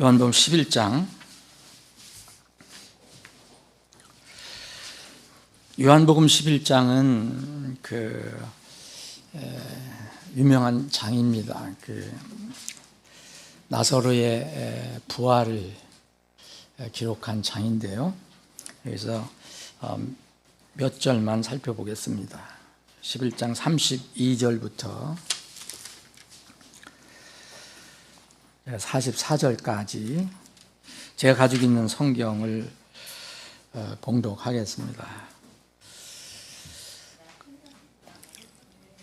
요한복음 11장. 요한복음 11장은 유명한 장입니다. 나사로의 부활을 기록한 장인데요. 그래서 몇 절만 살펴보겠습니다. 11장 32절부터 44절까지 제가 가지고 있는 성경을 봉독하겠습니다.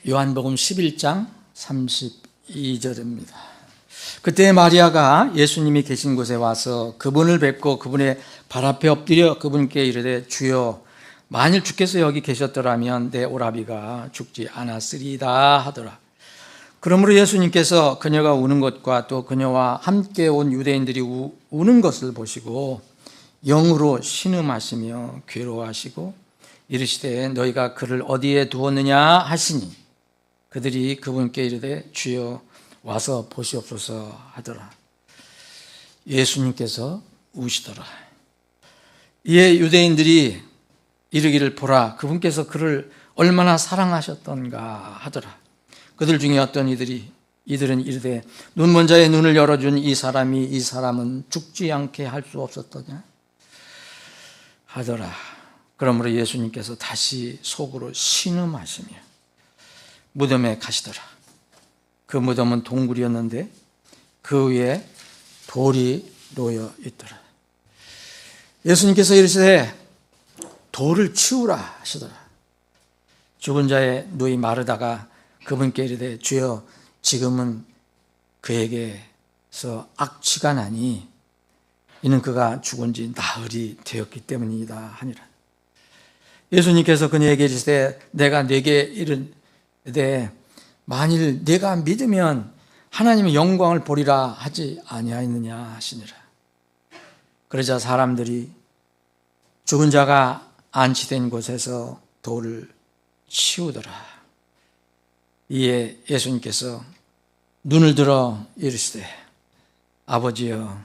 요한복음 11장 32절입니다. 그때 마리아가 예수님이 계신 곳에 와서 그분을 뵙고 그분의 발 앞에 엎드려 그분께 이르되 주여, 만일 주께서 여기 계셨더라면 내 오라비가 죽지 않았으리이다 하더라. 그러므로 예수님께서 그녀가 우는 것과 또 그녀와 함께 온 유대인들이 우는 것을 보시고 영으로 신음하시며 괴로워하시고 이르시되 너희가 그를 어디에 두었느냐 하시니 그들이 그분께 이르되 주여 와서 보시옵소서 하더라. 예수님께서 우시더라. 이에 유대인들이 이르기를 보라, 그분께서 그를 얼마나 사랑하셨던가 하더라. 그들 중에 어떤 이들은 이르되 눈먼 자의 눈을 열어준 이 사람은 죽지 않게 할 수 없었더냐 하더라. 그러므로 예수님께서 다시 속으로 신음하시며 무덤에 가시더라. 그 무덤은 동굴이었는데 그 위에 돌이 놓여 있더라. 예수님께서 이르시되 돌을 치우라 하시더라. 죽은 자의 누이 마르다가 그분께 이르되 주여, 지금은 그에게서 악취가 나니 이는 그가 죽은 지 나흘이 되었기 때문이다 하니라. 예수님께서 그녀에게 이르시되 내가 네게 이르되 만일 네가 믿으면 하나님의 영광을 보리라 하지 아니하였느냐 하시니라. 그러자 사람들이 죽은 자가 안치된 곳에서 돌을 치우더라. 이에 예수님께서 눈을 들어 이르시되 아버지여,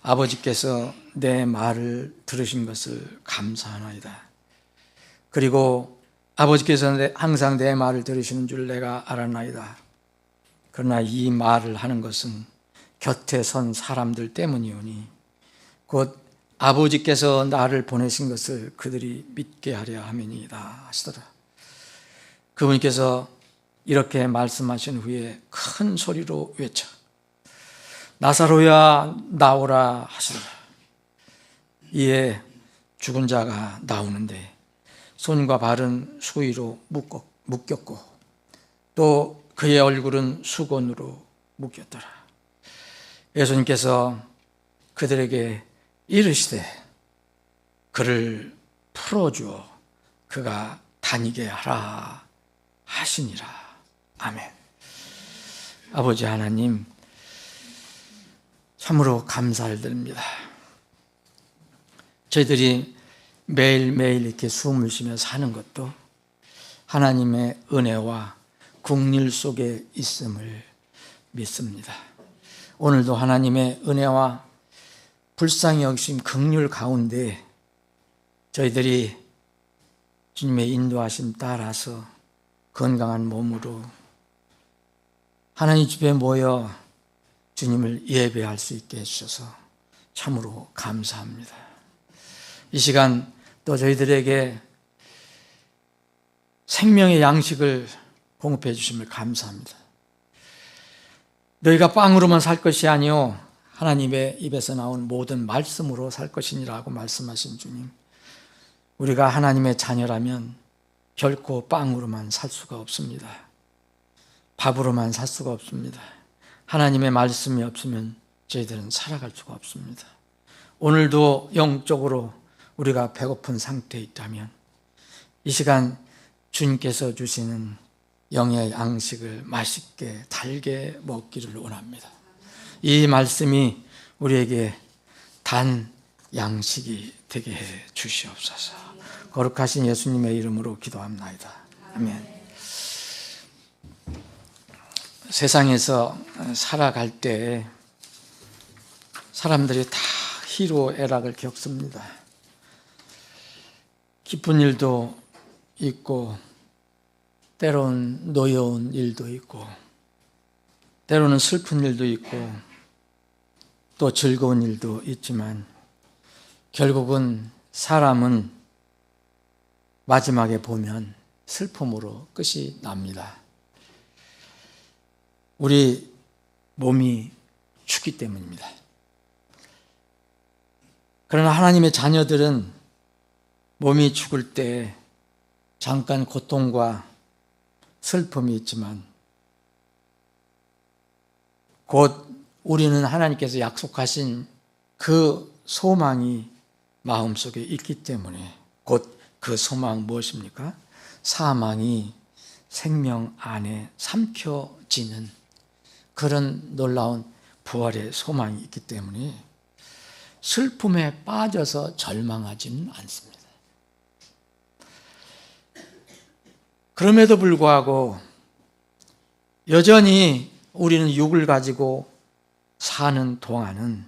아버지께서 내 말을 들으신 것을 감사하나이다. 그리고 아버지께서 항상 내 말을 들으시는 줄 내가 알았나이다. 그러나 이 말을 하는 것은 곁에 선 사람들 때문이오니 곧 아버지께서 나를 보내신 것을 그들이 믿게 하려 함이니이다 하시더라. 그분께서 이렇게 말씀하신 후에 큰 소리로 외쳐 나사로야 나오라 하시더라. 이에 죽은 자가 나오는데 손과 발은 수의로 묶였고 또 그의 얼굴은 수건으로 묶였더라. 예수님께서 그들에게 이르시되 그를 풀어주어 그가 다니게 하라 하시니라. 아멘. 아버지 하나님, 참으로 감사를 드립니다. 저희들이 매일매일 이렇게 숨을 쉬며 사는 것도 하나님의 은혜와 긍휼 속에 있음을 믿습니다. 오늘도 하나님의 은혜와 불쌍히 여기심 긍휼 가운데 저희들이 주님의 인도하심 따라서 건강한 몸으로 하나님 집에 모여 주님을 예배할 수 있게 해주셔서 참으로 감사합니다. 이 시간 또 저희들에게 생명의 양식을 공급해 주심을 감사합니다. 너희가 빵으로만 살 것이 아니요 하나님의 입에서 나온 모든 말씀으로 살 것이니라고 말씀하신 주님, 우리가 하나님의 자녀라면 결코 빵으로만 살 수가 없습니다. 밥으로만 살 수가 없습니다. 하나님의 말씀이 없으면 저희들은 살아갈 수가 없습니다. 오늘도 영적으로 우리가 배고픈 상태에 있다면 이 시간 주님께서 주시는 영의 양식을 맛있게 달게 먹기를 원합니다. 이 말씀이 우리에게 단 양식이 되게 해 주시옵소서. 거룩하신 예수님의 이름으로 기도합나이다. 아멘. 세상에서 살아갈 때 사람들이 다 희로애락을 겪습니다. 기쁜 일도 있고 때로는 노여운 일도 있고 때로는 슬픈 일도 있고 또 즐거운 일도 있지만 결국은 사람은 마지막에 보면 슬픔으로 끝이 납니다. 우리 몸이 죽기 때문입니다. 그러나 하나님의 자녀들은 몸이 죽을 때 잠깐 고통과 슬픔이 있지만 곧 우리는 하나님께서 약속하신 그 소망이 마음속에 있기 때문에 곧 그 소망은 무엇입니까? 사망이 생명 안에 삼켜지는 그런 놀라운 부활의 소망이 있기 때문에 슬픔에 빠져서 절망하지는 않습니다. 그럼에도 불구하고 여전히 우리는 육을 가지고 사는 동안은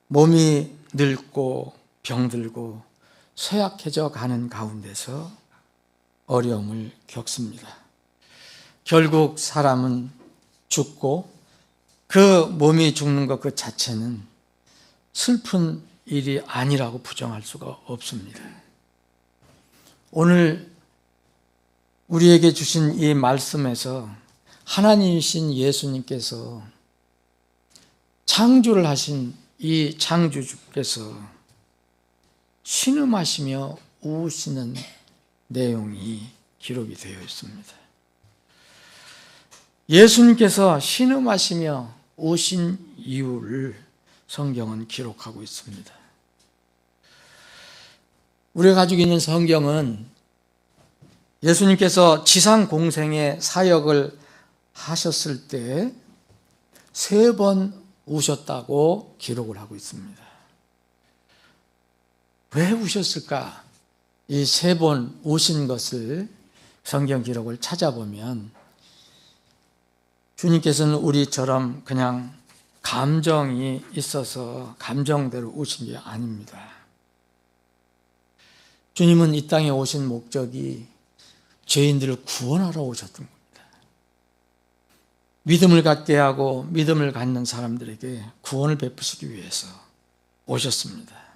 몸이 늙고 병들고 쇠약해져 가는 가운데서 어려움을 겪습니다. 결국 사람은 죽고 그 몸이 죽는 것 그 자체는 슬픈 일이 아니라고 부정할 수가 없습니다. 오늘 우리에게 주신 이 말씀에서 하나님이신 예수님께서 창조를 하신 이 창조주께서 신음하시며 우시는 내용이 기록이 되어 있습니다. 예수님께서 신음하시며 우신 이유를 성경은 기록하고 있습니다. 우리가 가지고 있는 성경은 예수님께서 지상 공생의 사역을 하셨을 때 3번 우셨다고 기록을 하고 있습니다. 왜 우셨을까? 이 3번 우신 것을 성경 기록을 찾아보면 주님께서는 우리처럼 그냥 감정이 있어서 감정대로 오신 게 아닙니다. 주님은 이 땅에 오신 목적이 죄인들을 구원하러 오셨던 겁니다. 믿음을 갖게 하고 믿음을 갖는 사람들에게 구원을 베푸시기 위해서 오셨습니다.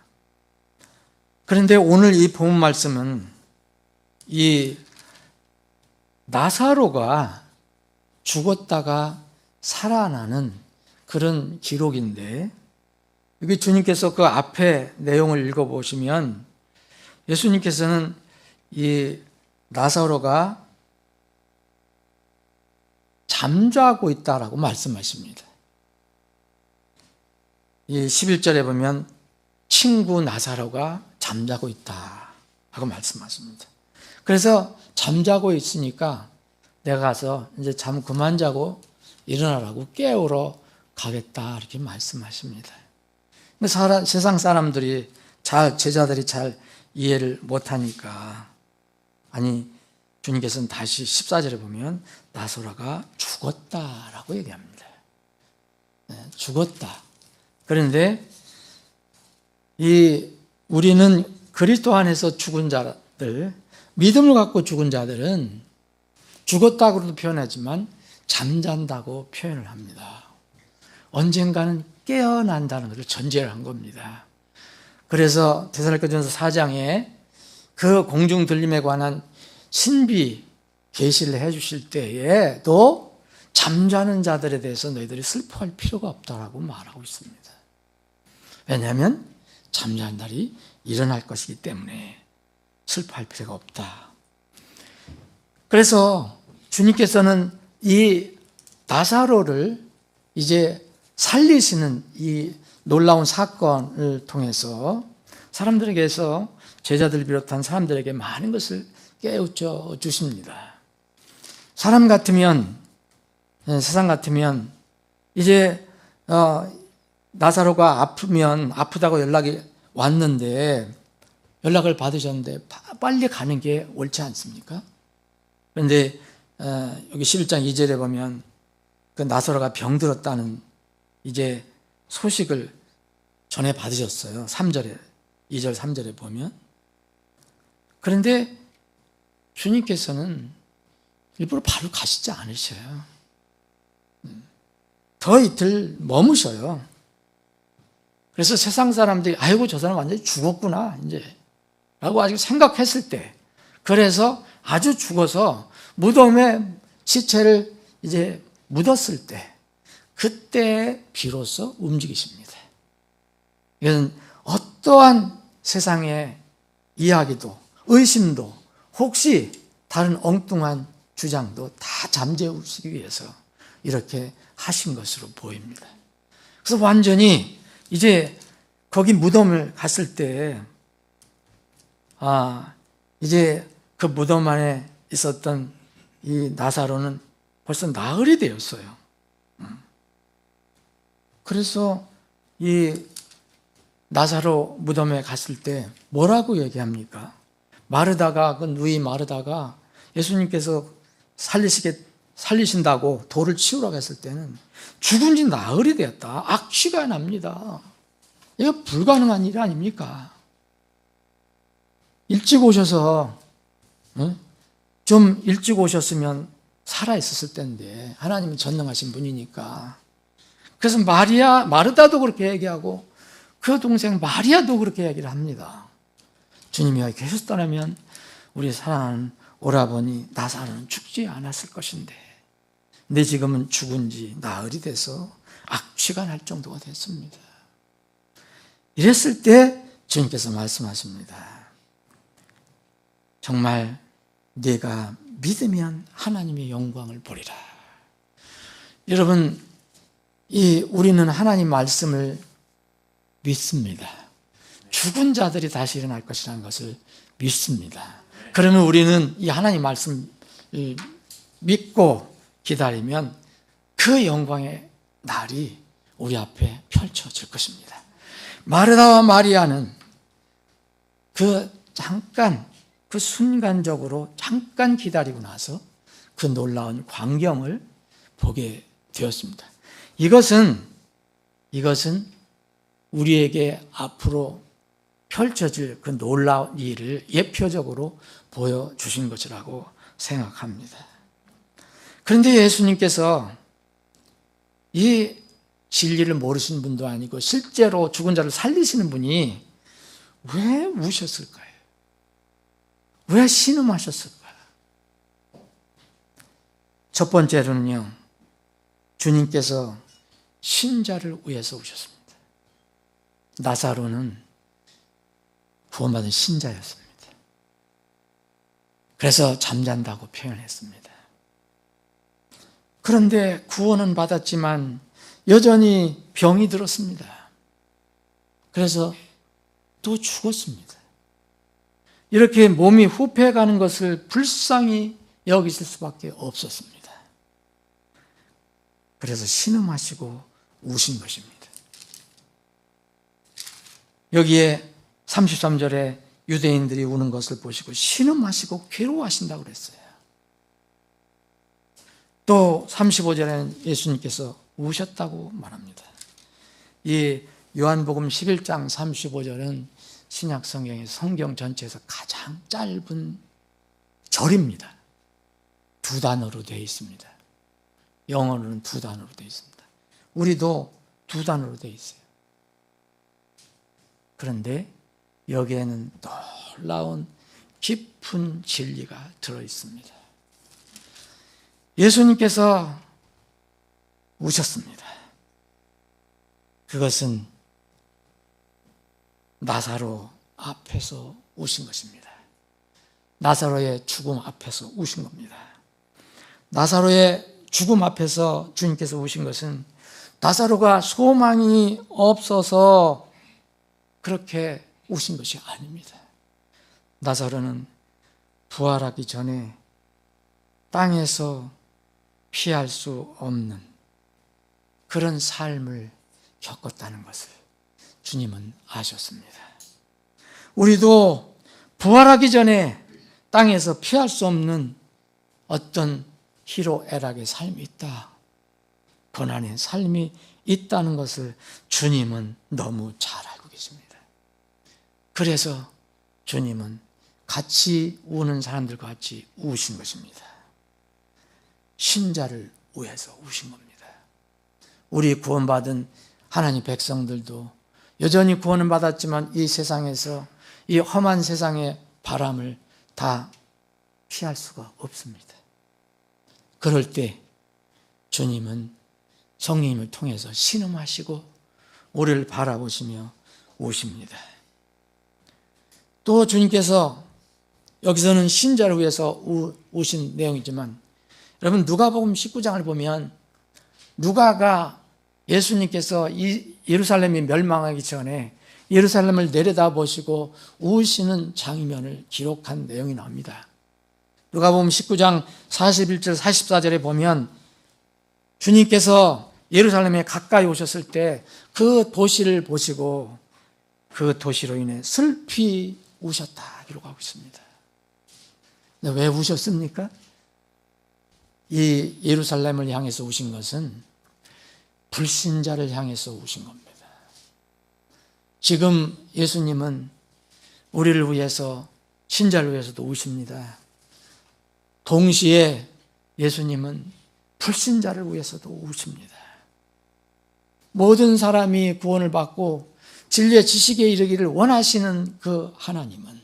그런데 오늘 이 본문 말씀은 이 나사로가 죽었다가 살아나는 그런 기록인데 여기 주님께서 그 앞에 내용을 읽어보시면 예수님께서는 이 나사로가 잠자고 있다라고 말씀하십니다. 이 11절에 보면 친구 나사로가 잠자고 있다 하고 말씀하십니다. 그래서 잠자고 있으니까 내가 가서 이제 잠 그만 자고 일어나라고 깨우러 가겠다 이렇게 말씀하십니다. 세상 사람들이 제자들이 잘 이해를 못하니까 아니 주님께서는 다시 14절에 보면 나사로가 죽었다라고 얘기합니다. 죽었다. 그런데 우리는 그리스도 안에서 죽은 자들, 믿음을 갖고 죽은 자들은 죽었다고도 표현하지만 잠잔다고 표현을 합니다. 언젠가는 깨어난다는 것을 전제를 한 겁니다. 그래서 데살로니가전서 4장에 그 공중 들림에 관한 신비 계시를 해주실 때에도 잠자는 자들에 대해서 너희들이 슬퍼할 필요가 없다라고 말하고 있습니다. 왜냐하면 잠자는 날이 일어날 것이기 때문에 슬퍼할 필요가 없다. 그래서 주님께서는 이 나사로를 이제 살리시는 이 놀라운 사건을 통해서 사람들에게서 제자들을 비롯한 사람들에게 많은 것을 깨우쳐 주십니다. 사람 같으면 세상 같으면 이제 나사로가 아프다고 연락이 왔는데 연락을 받으셨는데 빨리 가는 게 옳지 않습니까? 그런데 여기 11장 2절에 보면 그 나사로가 병들었다는 이제 소식을 전해 받으셨어요. 3절에, 2절 3절에 보면. 그런데 주님께서는 일부러 바로 가시지 않으셔요. 더 이틀 머무셔요. 그래서 세상 사람들이 아이고 저 사람 완전히 죽었구나 이제 라고 아직 생각했을 때, 그래서 아주 죽어서 무덤에 시체를 이제 묻었을 때, 그때 비로소 움직이십니다. 이건 어떠한 세상의 이야기도 의심도 혹시 다른 엉뚱한 주장도 다 잠재우시기 위해서 이렇게 하신 것으로 보입니다. 그래서 완전히 이제 거기 무덤을 갔을 때 이제 그 무덤 안에 있었던 이 나사로는 벌써 나흘이 되었어요. 그래서 이 나사로 무덤에 갔을 때 뭐라고 얘기합니까? 마르다가, 그 누이 마르다가 예수님께서 살리신다고 돌을 치우라고 했을 때는 죽은 지 나흘이 되었다. 악취가 납니다. 이거 불가능한 일 아닙니까? 일찍 오셔서, 좀 일찍 오셨으면 살아있었을 텐데, 하나님은 전능하신 분이니까. 그래서 마르다도 그렇게 얘기하고, 그 동생 마리아도 그렇게 얘기를 합니다. 주님이 여기 계셨더라면 우리 사랑하는 오라버니 나사로는 죽지 않았을 것인데, 근데 지금은 죽은 지 나흘이 돼서 악취가 날 정도가 됐습니다. 이랬을 때 주님께서 말씀하십니다. 정말 네가 믿으면 하나님의 영광을 보리라. 여러분, 우리는 하나님 말씀을 믿습니다. 죽은 자들이 다시 일어날 것이라는 것을 믿습니다. 그러면 우리는 이 하나님 말씀 믿고 기다리면 그 영광의 날이 우리 앞에 펼쳐질 것입니다. 마르다와 마리아는 그 순간적으로 잠깐 기다리고 나서 그 놀라운 광경을 보게 되었습니다. 이것은 우리에게 앞으로 펼쳐질 그 놀라운 일을 예표적으로 보여주신 것이라고 생각합니다. 그런데 예수님께서 이 진리를 모르시는 분도 아니고 실제로 죽은 자를 살리시는 분이 왜 우셨을까요? 왜 신음하셨을까요? 첫 번째로는요, 주님께서 신자를 위해서 오셨습니다. 나사로는 구원받은 신자였습니다. 그래서 잠잔다고 표현했습니다. 그런데 구원은 받았지만 여전히 병이 들었습니다. 그래서 또 죽었습니다. 이렇게 몸이 후패해가는 것을 불쌍히 여기실 수밖에 없었습니다. 그래서 신음하시고 우신 것입니다. 여기에 33절에 유대인들이 우는 것을 보시고 신음하시고 괴로워하신다고 그랬어요. 또 35절에는 예수님께서 우셨다고 말합니다. 이 요한복음 11장 35절은 신약 성경의 성경 전체에서 가장 짧은 절입니다. 2단어로 되어 있습니다. 영어로는 2단어로 되어 있습니다. 우리도 2단어로 되어 있어요. 그런데 여기에는 놀라운 깊은 진리가 들어있습니다. 예수님께서 우셨습니다. 그것은 나사로 앞에서 우신 것입니다. 나사로의 죽음 앞에서 우신 겁니다. 나사로의 죽음 앞에서 주님께서 우신 것은 나사로가 소망이 없어서 그렇게 우신 것이 아닙니다. 나사로는 부활하기 전에 땅에서 피할 수 없는 그런 삶을 겪었다는 것을 주님은 아셨습니다. 우리도 부활하기 전에 땅에서 피할 수 없는 어떤 희로애락의 삶이 있다. 고난의 삶이 있다는 것을 주님은 너무 잘 알고 계십니다. 그래서 주님은 같이 우는 사람들과 같이 우신 것입니다. 신자를 위해서 우신 겁니다. 우리 구원받은 하나님 백성들도 여전히 구원은 받았지만 이 세상에서 이 험한 세상의 바람을 다 피할 수가 없습니다. 그럴 때 주님은 성령님을 통해서 신음하시고 우리를 바라보시며 우십니다. 또 주님께서 여기서는 신자를 위해서 우신 내용이지만 여러분 누가복음 19장을 보면 누가가 예수님께서 이 예루살렘이 멸망하기 전에 예루살렘을 내려다보시고 우시는 장면을 기록한 내용이 나옵니다. 누가복음 19장 41절 44절에 보면 주님께서 예루살렘에 가까이 오셨을 때 그 도시를 보시고 그 도시로 인해 슬피 우셨다 기록하고 있습니다. 왜 우셨습니까? 이 예루살렘을 향해서 우신 것은 불신자를 향해서 우신 겁니다. 지금 예수님은 우리를 위해서 신자를 위해서도 우십니다. 동시에 예수님은 불신자를 위해서도 우십니다. 모든 사람이 구원을 받고 진리의 지식에 이르기를 원하시는 그 하나님은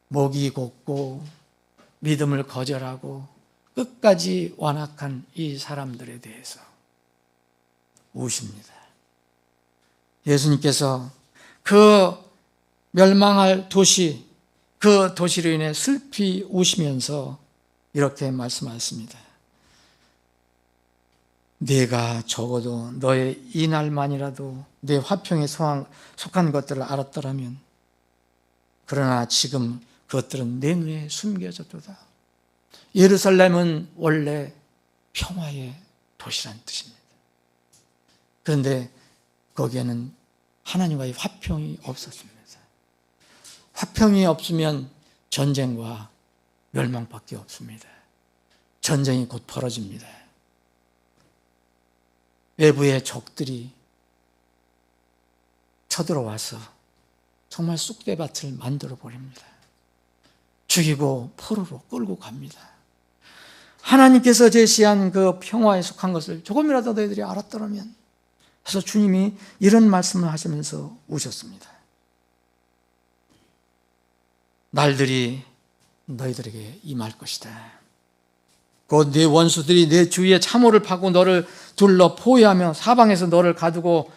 목이 곧고 믿음을 거절하고 끝까지 완악한 이 사람들에 대해서 우십니다. 예수님께서 그 멸망할 도시, 그 도시로 인해 슬피 우시면서 이렇게 말씀하셨습니다. 네가 적어도 너의 이 날만이라도 내 화평에 속한 것들을 알았더라면 그러나 지금 그것들은 내 눈에 숨겨졌도다. 예루살렘은 원래 평화의 도시란 뜻입니다. 그런데 거기에는 하나님과의 화평이 없었습니다. 화평이 없으면 전쟁과 멸망밖에 없습니다. 전쟁이 곧 벌어집니다. 외부의 적들이 쳐들어와서 정말 쑥대밭을 만들어 버립니다. 죽이고 포로로 끌고 갑니다. 하나님께서 제시한 그 평화에 속한 것을 조금이라도 너희들이 알았더라면, 그래서 주님이 이런 말씀을 하시면서 우셨습니다. 날들이 너희들에게 임할 것이다. 곧 네 원수들이 내 주위에 참호를 파고 너를 둘러 포위하며 사방에서 너를 가두고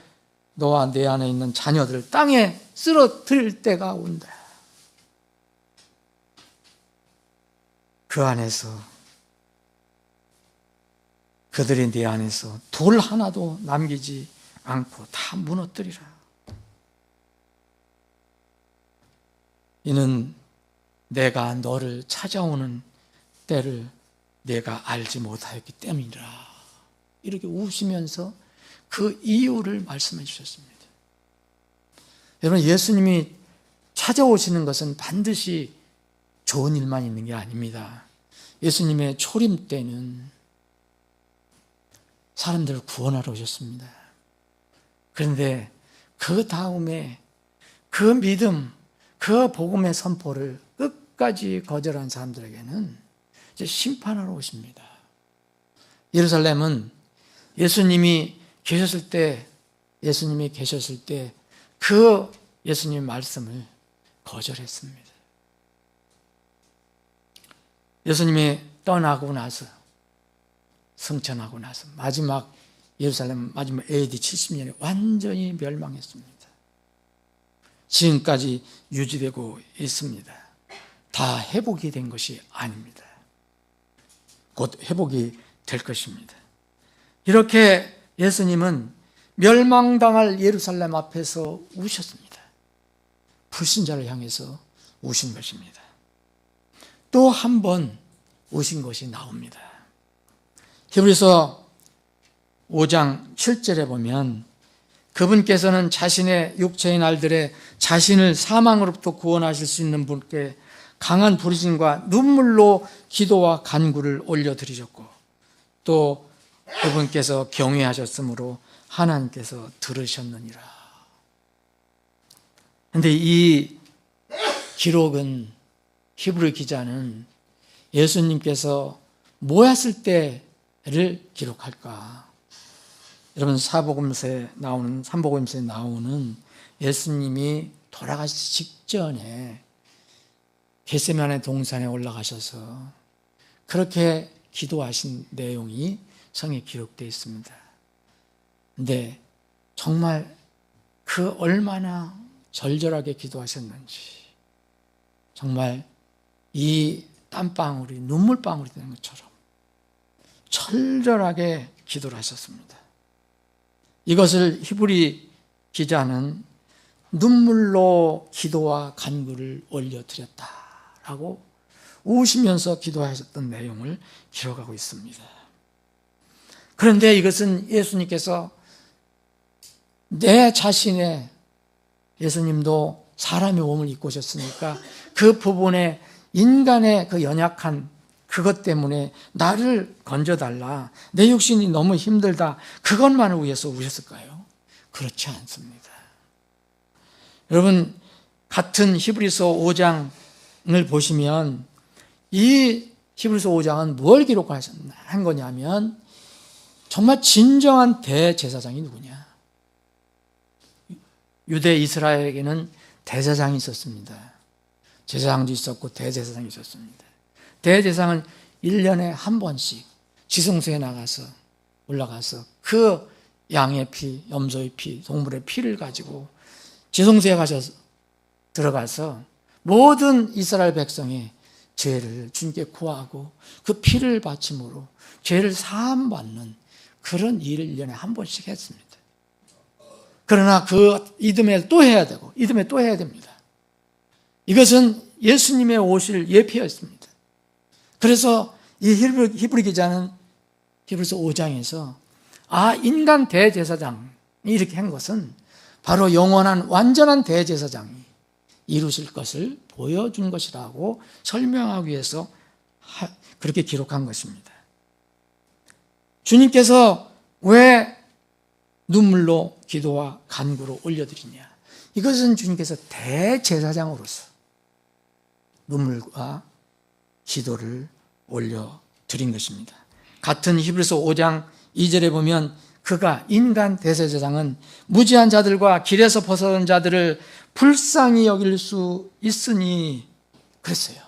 너와 내 안에 있는 자녀들을 땅에 쓰러뜨릴 때가 온다. 그 안에서 그들이 네 안에서 돌 하나도 남기지 않고 다 무너뜨리라. 이는 내가 너를 찾아오는 때를 내가 알지 못하였기 때문이라. 이렇게 우시면서 그 이유를 말씀해 주셨습니다. 여러분, 예수님이 찾아오시는 것은 반드시 좋은 일만 있는 게 아닙니다. 예수님의 초림 때는 사람들을 구원하러 오셨습니다. 그런데 그 다음에 그 믿음, 그 복음의 선포를 끝까지 거절한 사람들에게는 이제 심판하러 오십니다. 예루살렘은 예수님이 계셨을 때 그 예수님의 말씀을 거절했습니다. 예수님이 떠나고 나서, 승천하고 나서 마지막 예루살렘 마지막 AD 70년에 완전히 멸망했습니다. 지금까지 유지되고 있습니다. 다 회복이 된 것이 아닙니다. 곧 회복이 될 것입니다. 이렇게 예수님은 멸망당할 예루살렘 앞에서 우셨습니다. 불신자를 향해서 우신 것입니다. 또 한 번 우신 것이 나옵니다. 히브리서 5장 7절에 보면 그분께서는 자신의 육체의 날들에 자신을 사망으로부터 구원하실 수 있는 분께 강한 부르심과 눈물로 기도와 간구를 올려드리셨고 또 그분께서 경외하셨으므로 하나님께서 들으셨느니라. 그런데 이 기록은, 히브리 기자는 예수님께서 뭐 했을 때를 기록할까? 여러분, 삼복음서에 나오는 예수님이 돌아가시기 직전에 겟세마네 동산에 올라가셔서 그렇게 기도하신 내용이 성에 기록되어 있습니다. 근데 정말 그 얼마나 절절하게 기도하셨는지, 정말 이 땀방울이 눈물방울이 되는 것처럼 절절하게 기도를 하셨습니다. 이것을 히브리 기자는 눈물로 기도와 간구를 올려드렸다라고 우시면서 기도하셨던 내용을 기록하고 있습니다. 그런데 이것은 예수님께서 내 자신의, 예수님도 사람의 몸을 입고 오셨으니까 그 부분에 인간의 그 연약한 그것 때문에 나를 건져달라, 내 육신이 너무 힘들다, 그것만을 위해서 우셨을까요? 그렇지 않습니다. 여러분, 같은 히브리서 5장을 보시면 이 히브리서 5장은 뭘 기록한 거냐면 정말 진정한 대제사장이 누구냐? 유대 이스라엘에게는 대제사장이 있었습니다. 제사장도 있었고 대제사장이 있었습니다. 대제사장은 1년에 한 번씩 지성소에 올라가서 그 양의 피, 염소의 피, 동물의 피를 가지고 지성소에 들어가서 모든 이스라엘 백성의 죄를 주님께 구하고 그 피를 바침으로 죄를 사함받는 그런 일을 1년에 한 번씩 했습니다. 그러나 그 이듬해 또 해야 되고 이듬해 또 해야 됩니다. 이것은 예수님의 오실 예표였습니다. 그래서 이 히브리 기자는 히브리서 5장에서 인간 대제사장이 이렇게 한 것은 바로 영원한 완전한 대제사장이 이루실 것을 보여준 것이라고 설명하기 위해서 그렇게 기록한 것입니다. 주님께서 왜 눈물로 기도와 간구로 올려드리냐? 이것은 주님께서 대제사장으로서 눈물과 기도를 올려드린 것입니다. 같은 히브리서 5장 2절에 보면 그가, 인간 대제사장은 무지한 자들과 길에서 벗어난 자들을 불쌍히 여길 수 있으니 그랬어요.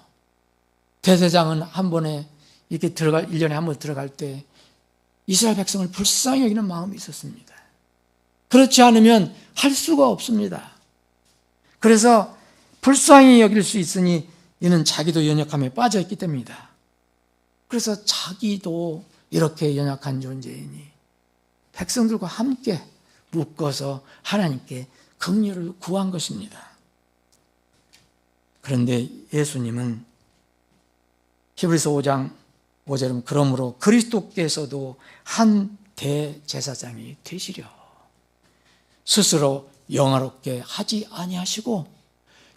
대제사장은 한 번에 이렇게 1년에 한 번 들어갈 때 이스라엘 백성을 불쌍히 여기는 마음이 있었습니다. 그렇지 않으면 할 수가 없습니다. 그래서 불쌍히 여길 수 있으니 이는 자기도 연약함에 빠져 있기 때문이다. 그래서 자기도 이렇게 연약한 존재이니 백성들과 함께 묶어서 하나님께 긍휼을 구한 것입니다. 그런데 예수님은 히브리서 5장 5절은 그러므로 그리스도께서도 한 대제사장이 되시려 스스로 영화롭게 하지 아니하시고,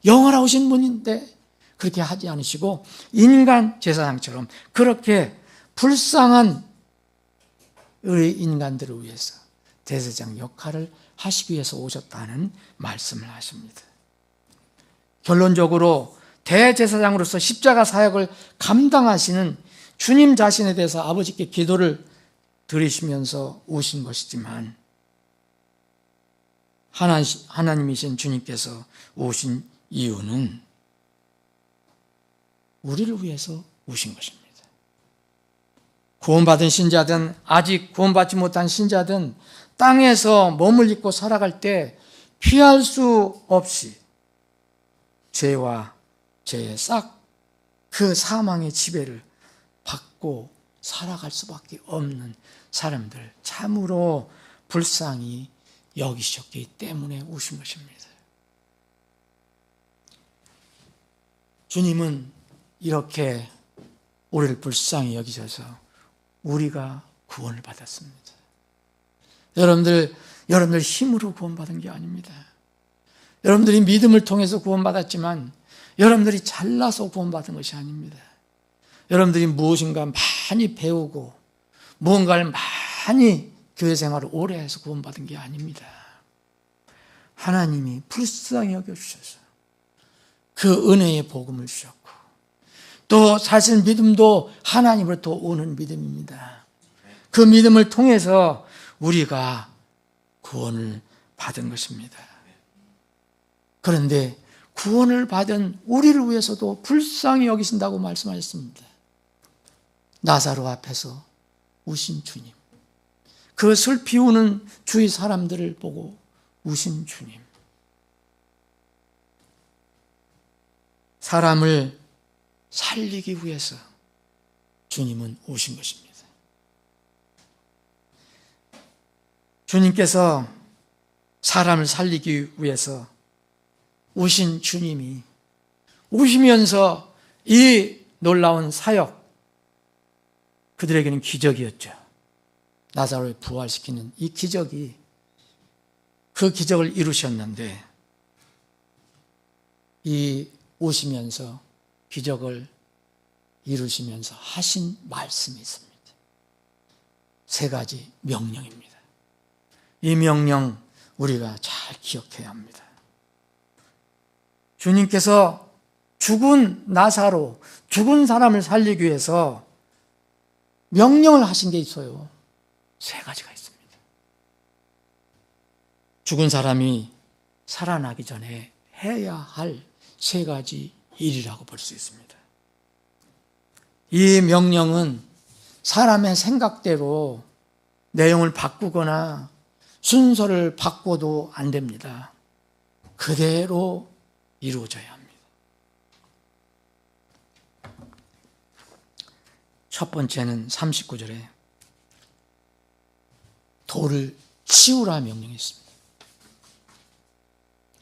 영화로우신 분인데 그렇게 하지 않으시고 인간 제사장처럼 그렇게 불쌍한 우리 인간들을 위해서 대제사장 역할을 하시기 위해서 오셨다는 말씀을 하십니다. 결론적으로 대제사장으로서 십자가 사역을 감당하시는 주님 자신에 대해서 아버지께 기도를 드리시면서 오신 것이지만 하나님이신 주님께서 오신 이유는 우리를 위해서 오신 것입니다. 구원받은 신자든 아직 구원받지 못한 신자든 땅에서 몸을 입고 살아갈 때 피할 수 없이 죄와 죄의 싹 그 사망의 지배를 받고 살아갈 수밖에 없는 사람들, 참으로 불쌍히 여기셨기 때문에 오신 것입니다. 주님은 이렇게 우리를 불쌍히 여기셔서 우리가 구원을 받았습니다. 여러분들 힘으로 구원받은 게 아닙니다. 여러분들이 믿음을 통해서 구원받았지만 여러분들이 잘나서 구원받은 것이 아닙니다. 여러분들이 무엇인가 많이 배우고 무언가를 단히 교회 생활을 오래 해서 구원받은 게 아닙니다. 하나님이 불쌍히 여겨주셔서 그 은혜의 복음을 주셨고, 또 사실 믿음도 하나님으로부터 오는 믿음입니다. 그 믿음을 통해서 우리가 구원을 받은 것입니다. 그런데 구원을 받은 우리를 위해서도 불쌍히 여기신다고 말씀하셨습니다. 나사로 앞에서 우신 주님, 그 슬피 우는 주위 사람들을 보고 우신 주님, 사람을 살리기 위해서 주님은 오신 것입니다. 주님께서 사람을 살리기 위해서 오신 주님이 오시면서 이 놀라운 사역, 그들에게는 기적이었죠. 나사로를 부활시키는 이 기적이, 그 기적을 이루셨는데, 이 오시면서 기적을 이루시면서 하신 말씀이 있습니다. 3가지 명령입니다. 이 명령 우리가 잘 기억해야 합니다. 주님께서 죽은 나사로, 죽은 사람을 살리기 위해서 명령을 하신 게 있어요. 3가지가 있습니다. 죽은 사람이 살아나기 전에 해야 할 3가지 일이라고 볼 수 있습니다. 이 명령은 사람의 생각대로 내용을 바꾸거나 순서를 바꿔도 안 됩니다. 그대로 이루어져야 합니다. 첫 번째는 39절에 돌을 치우라 명령했습니다.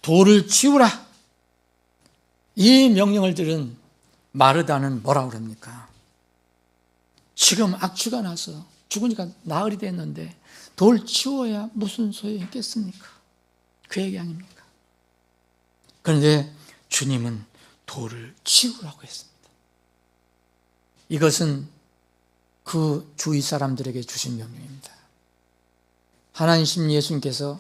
돌을 치우라. 이 명령을 들은 마르다는 뭐라고 그럽니까? 지금 악취가 나서 죽으니까 나흘이 됐는데 돌 치워야 무슨 소용이 있겠습니까? 그 얘기 아닙니까? 그런데 주님은 돌을 치우라고 했습니다. 이것은 그 주위 사람들에게 주신 명령입니다. 하나님 예수님께서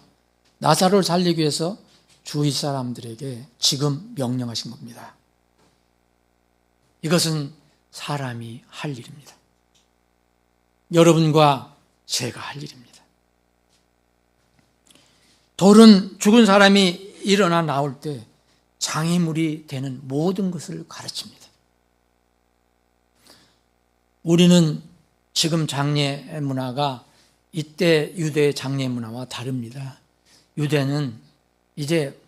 나사로를 살리기 위해서 주위 사람들에게 지금 명령하신 겁니다. 이것은 사람이 할 일입니다. 여러분과 제가 할 일입니다. 돌은 죽은 사람이 일어나 나올 때 장애물이 되는 모든 것을 가르칩니다. 우리는 지금 장례 문화가 이때 유대의 장례 문화와 다릅니다. 유대는 이제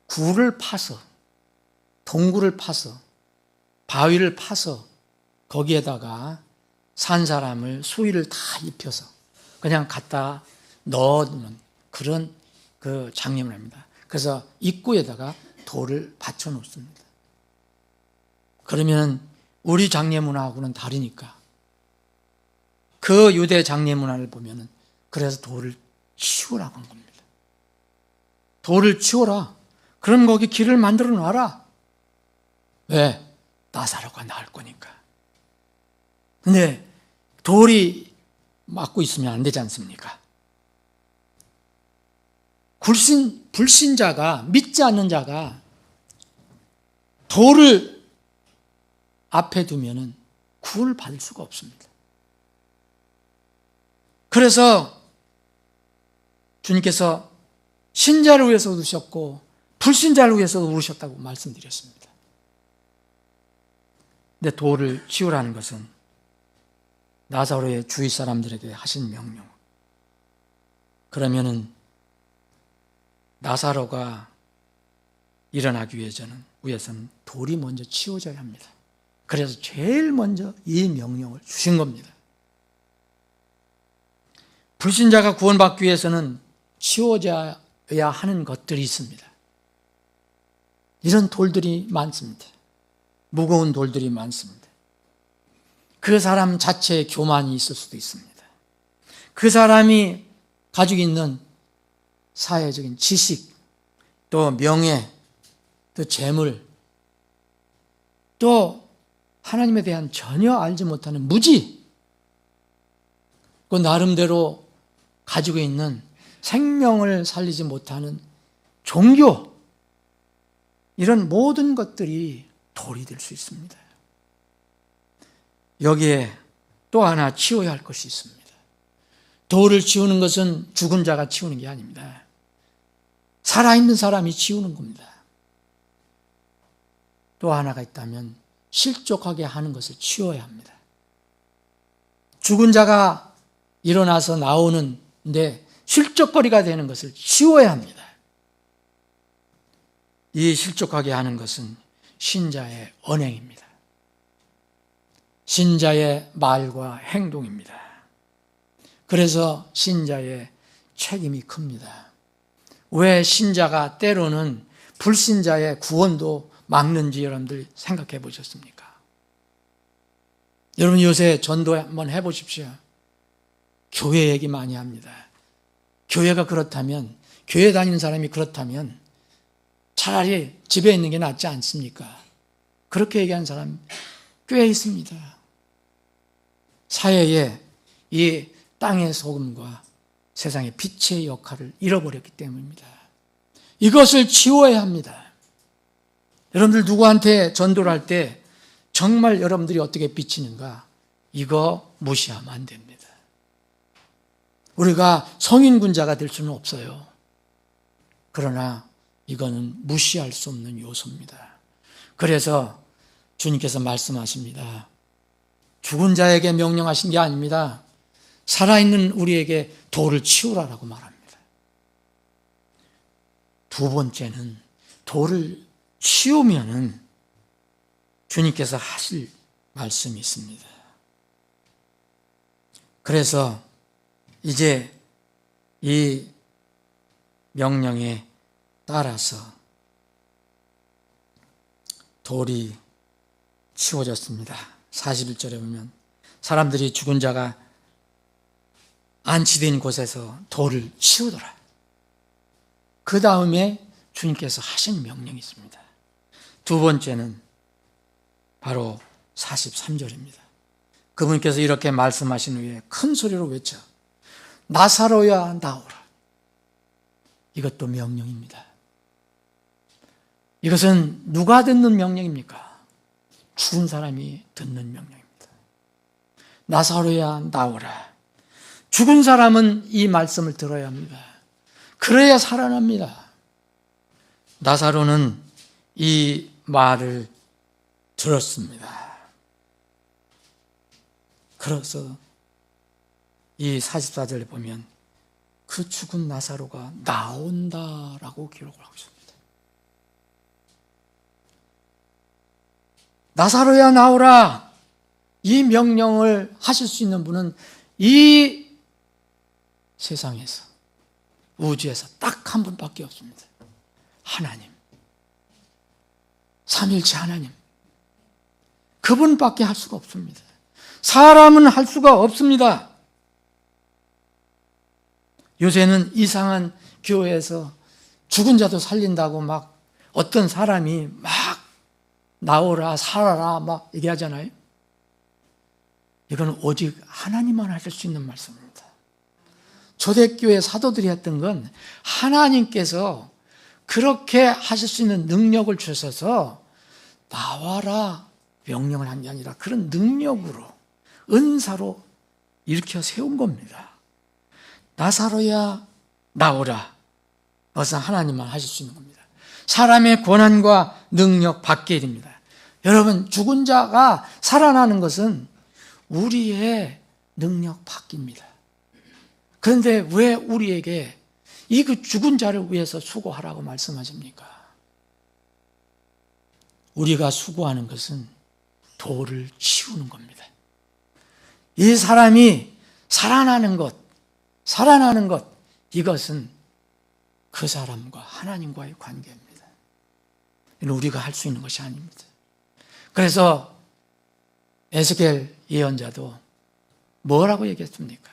굴을 파서, 동굴을 파서, 바위를 파서 거기에다가 산 사람을 수의를 다 입혀서 그냥 갖다 넣어두는 그런 그 장례 문화입니다. 그래서 입구에다가 돌을 받쳐 놓습니다. 그러면 우리 장례 문화하고는 다르니까 그 유대 장례 문화를 보면은 그래서 돌을 치우라고 한 겁니다. 돌을 치워라. 그럼 거기 길을 만들어 놔라. 왜? 나사로가 나을 거니까. 근데 돌이 막고 있으면 안 되지 않습니까? 불신자가, 믿지 않는 자가 돌을 앞에 두면은 구원을 받을 수가 없습니다. 그래서 주님께서 신자를 위해서 우르셨고 불신자를 위해서 우르셨다고 말씀드렸습니다. 근데 돌을 치우라는 것은 나사로의 주위 사람들에게 하신 명령. 그러면은 나사로가 일어나기 위해서는 돌이 먼저 치워져야 합니다. 그래서 제일 먼저 이 명령을 주신 겁니다. 불신자가 구원받기 위해서는 치워져야 하는 것들이 있습니다. 이런 돌들이 많습니다. 무거운 돌들이 많습니다. 그 사람 자체의 교만이 있을 수도 있습니다. 그 사람이 가지고 있는 사회적인 지식, 또 명예, 또 재물, 또 하나님에 대한 전혀 알지 못하는 무지, 그 나름대로 가지고 있는 생명을 살리지 못하는 종교, 이런 모든 것들이 돌이 될 수 있습니다. 여기에 또 하나 치워야 할 것이 있습니다. 돌을 치우는 것은 죽은 자가 치우는 게 아닙니다. 살아있는 사람이 치우는 겁니다. 또 하나가 있다면 실족하게 하는 것을 치워야 합니다. 죽은 자가 일어나서 나오는데 실족거리가 되는 것을 치워야 합니다. 이 실족하게 하는 것은 신자의 언행입니다. 신자의 말과 행동입니다. 그래서 신자의 책임이 큽니다. 왜 신자가 때로는 불신자의 구원도 막는지 여러분들 생각해 보셨습니까? 여러분 요새 전도 한번 해보십시오. 교회 얘기 많이 합니다. 교회가 그렇다면, 교회 다니는 사람이 그렇다면 차라리 집에 있는 게 낫지 않습니까? 그렇게 얘기하는 사람 꽤 있습니다. 사회에 이 땅의 소금과 세상의 빛의 역할을 잃어버렸기 때문입니다. 이것을 치워야 합니다. 여러분들 누구한테 전도를 할 때 정말 여러분들이 어떻게 비치는가, 이거 무시하면 안 됩니다. 우리가 성인군자가 될 수는 없어요. 그러나 이거는 무시할 수 없는 요소입니다. 그래서 주님께서 말씀하십니다. 죽은 자에게 명령하신 게 아닙니다. 살아있는 우리에게 돌을 치우라라고 말합니다. 두 번째는 돌을 치우면은 주님께서 하실 말씀이 있습니다. 그래서 이제 이 명령에 따라서 돌이 치워졌습니다. 41절에 보면 사람들이 죽은 자가 안치된 곳에서 돌을 치우더라. 그 다음에 주님께서 하신 명령이 있습니다. 두 번째는 바로 43절입니다. 그분께서 이렇게 말씀하신 후에 큰 소리로 외쳐 나사로야 나오라. 이것도 명령입니다. 이것은 누가 듣는 명령입니까? 죽은 사람이 듣는 명령입니다. 나사로야 나오라. 죽은 사람은 이 말씀을 들어야 합니다. 그래야 살아납니다. 나사로는 이 말을 들었습니다. 그래서 이 44절에 보면 그 죽은 나사로가 나온다라고 기록을 하고 있습니다. 나사로야 나오라. 이 명령을 하실 수 있는 분은 이 세상에서, 우주에서 딱 한 분밖에 없습니다. 하나님, 삼일체 하나님, 그분밖에 할 수가 없습니다. 사람은 할 수가 없습니다. 요새는 이상한 교회에서 죽은 자도 살린다고 막 어떤 사람이 막 나오라 살아라 막 얘기하잖아요. 이건 오직 하나님만 하실 수 있는 말씀입니다. 초대교회 사도들이 했던 건 하나님께서 그렇게 하실 수 있는 능력을 주셔서 나와라 명령을 한 게 아니라 그런 능력으로, 은사로 일으켜 세운 겁니다. 나사로야 나오라. 그것은 하나님만 하실 수 있는 겁니다. 사람의 권한과 능력 밖의 일입니다. 여러분, 죽은 자가 살아나는 것은 우리의 능력 밖입니다. 그런데 왜 우리에게 이 그 죽은 자를 위해서 수고하라고 말씀하십니까? 우리가 수고하는 것은 돌을 치우는 겁니다. 이 사람이 살아나는 것, 이것은 그 사람과 하나님과의 관계입니다. 이는 우리가 할 수 있는 것이 아닙니다. 그래서 에스겔 예언자도 뭐라고 얘기했습니까?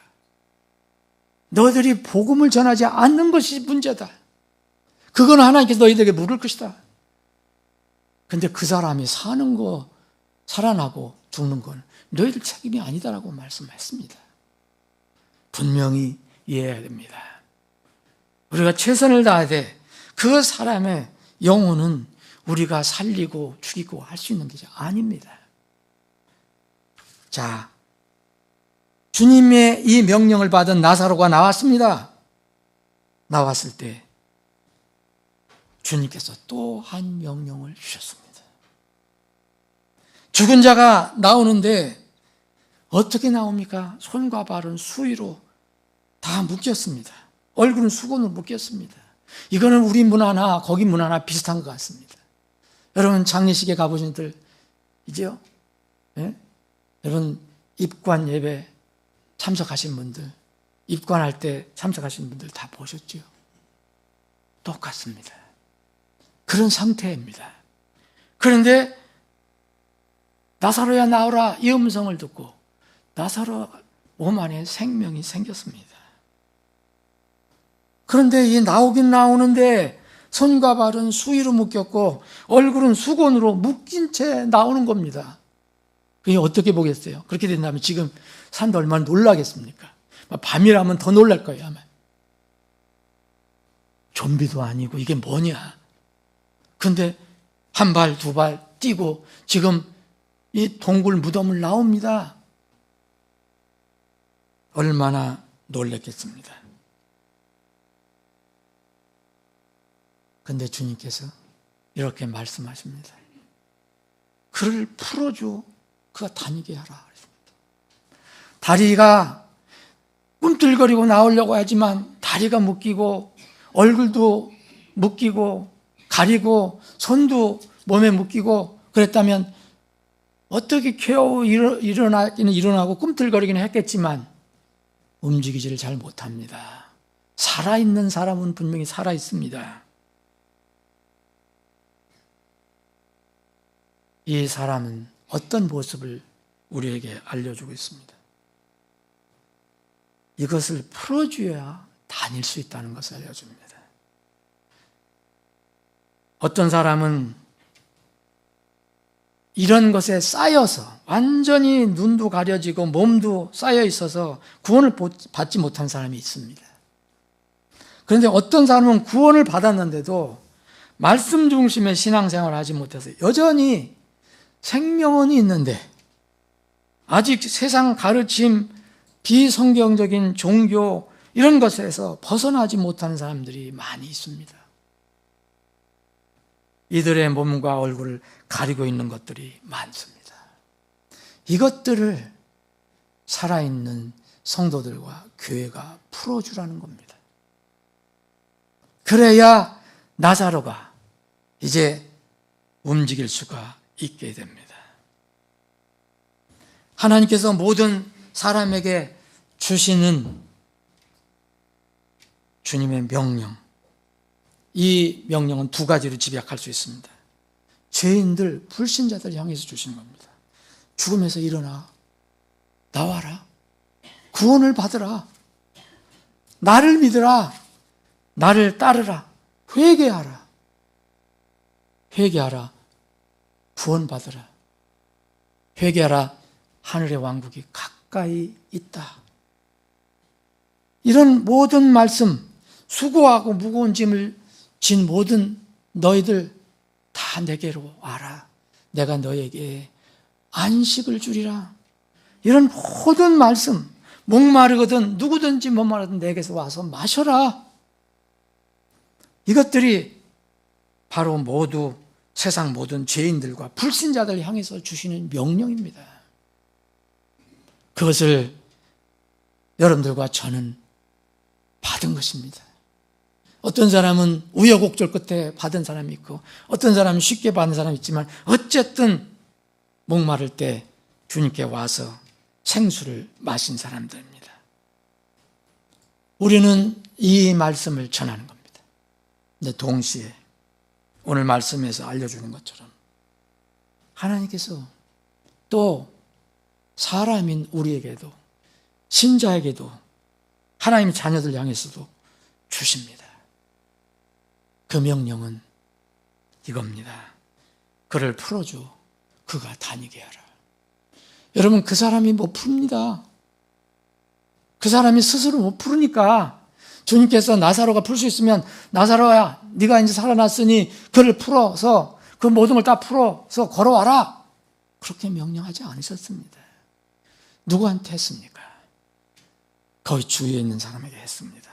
너희들이 복음을 전하지 않는 것이 문제다. 그건 하나님께서 너희들에게 물을 것이다. 근데 그 사람이 사는 거, 살아나고 죽는 건 너희들 책임이 아니다라고 말씀했습니다. 분명히 이해해야 됩니다. 우리가 최선을 다해야 돼. 그 사람의 영혼은 우리가 살리고 죽이고 할 수 있는 게 아닙니다. 자, 주님의 이 명령을 받은 나사로가 나왔습니다. 나왔을 때 주님께서 또 한 명령을 주셨습니다. 죽은 자가 나오는데 어떻게 나옵니까? 손과 발은 수의로 다 묶였습니다. 얼굴은 수건으로 묶였습니다. 이거는 우리 문화나 거기 문화나 비슷한 것 같습니다. 여러분 장례식에 가보신 분들 이제요? 예? 여러분 입관 예배 참석하신 분들, 입관할 때 참석하신 분들 다 보셨죠? 똑같습니다. 그런 상태입니다. 그런데 나사로야 나오라 이 음성을 듣고 나사로 몸 안에 생명이 생겼습니다. 그런데 이 나오긴 나오는데 손과 발은 수의로 묶였고 얼굴은 수건으로 묶인 채 나오는 겁니다. 그게 어떻게 보겠어요? 그렇게 된다면 지금 산도 얼마나 놀라겠습니까? 밤이라면 더 놀랄 거예요 아마. 좀비도 아니고 이게 뭐냐? 근데 한 발, 두 발 뛰고 지금 이 동굴 무덤을 나옵니다. 얼마나 놀랬겠습니다. 근데 주님께서 이렇게 말씀하십니다. 그를 풀어줘. 그가 다니게 하라. 다리가 꿈틀거리고 나오려고 하지만 다리가 묶이고 얼굴도 묶이고 가리고 손도 몸에 묶이고 그랬다면 어떻게 겨우 일어나기는 일어나고 꿈틀거리기는 했겠지만 움직이지를 잘 못합니다. 살아있는 사람은 분명히 살아있습니다. 이 사람은 어떤 모습을 우리에게 알려주고 있습니다. 이것을 풀어줘야 다닐 수 있다는 것을 알려줍니다. 어떤 사람은 이런 것에 쌓여서 완전히 눈도 가려지고 몸도 쌓여 있어서 구원을 받지 못한 사람이 있습니다. 그런데 어떤 사람은 구원을 받았는데도 말씀 중심의 신앙생활을 하지 못해서 여전히 생명은 있는데 아직 세상 가르침, 비성경적인 종교 이런 것에서 벗어나지 못하는 사람들이 많이 있습니다. 이들의 몸과 얼굴을 가리고 있는 것들이 많습니다. 이것들을 살아있는 성도들과 교회가 풀어주라는 겁니다. 그래야 나사로가 이제 움직일 수가 있게 됩니다. 하나님께서 모든 사람에게 주시는 주님의 명령, 이 명령은 두 가지로 집약할 수 있습니다. 죄인들, 불신자들 향해서 주시는 겁니다. 죽음에서 일어나, 나와라, 구원을 받으라, 나를 믿으라, 나를 따르라, 회개하라, 구원받으라, 회개하라, 하늘의 왕국이 가까이 있다. 이런 모든 말씀, 수고하고 무거운 짐을 진 모든 너희들 다 내게로 와라. 내가 너에게 안식을 주리라. 이런 모든 말씀, 목마르거든 누구든지 목마르든 내게서 와서 마셔라. 이것들이 바로 모두 세상 모든 죄인들과 불신자들 향해서 주시는 명령입니다. 그것을 여러분들과 저는 받은 것입니다. 어떤 사람은 우여곡절 끝에 받은 사람이 있고 어떤 사람은 쉽게 받는 사람이 있지만 어쨌든 목마를 때 주님께 와서 생수를 마신 사람들입니다. 우리는 이 말씀을 전하는 겁니다. 근데 동시에 오늘 말씀에서 알려주는 것처럼 하나님께서 또 사람인 우리에게도 신자에게도 하나님의 자녀들 향해서도 주십니다. 그 명령은 이겁니다. 그를 풀어줘. 그가 다니게 하라. 여러분, 그 사람이 못 풉니다. 그 사람이 스스로 못 풀으니까 주님께서 나사로가 풀 수 있으면 나사로야 네가 이제 살아났으니 그를 풀어서 그 모든 걸 다 풀어서 걸어와라. 그렇게 명령하지 않으셨습니다. 누구한테 했습니까? 거기 주위에 있는 사람에게 했습니다.